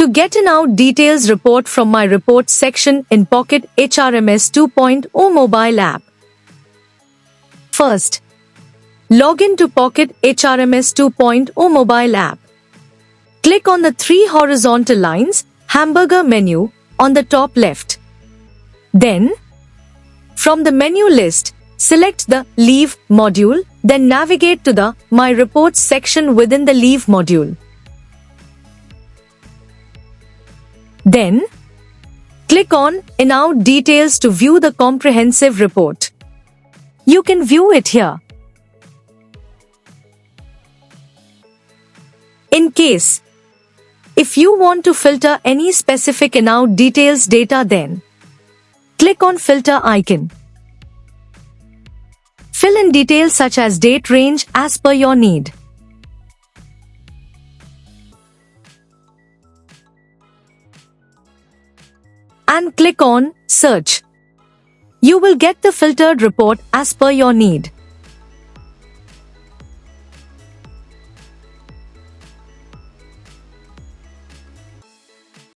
To get an out details report from my reports section in Pocket HRMS 2.0 mobile app. First, log in to Pocket HRMS 2.0 mobile app. Click on the three horizontal lines, hamburger menu, on the top left. Then, from the menu list, select the Leave module, then navigate to the My Reports section within the Leave module. Then, click on In Out Details to view the comprehensive report. You can view it here. In case, if you want to filter any specific In Out Details data, then click on Filter icon. Fill in details such as date range as per your need. And click on Search. You will get the filtered report as per your need.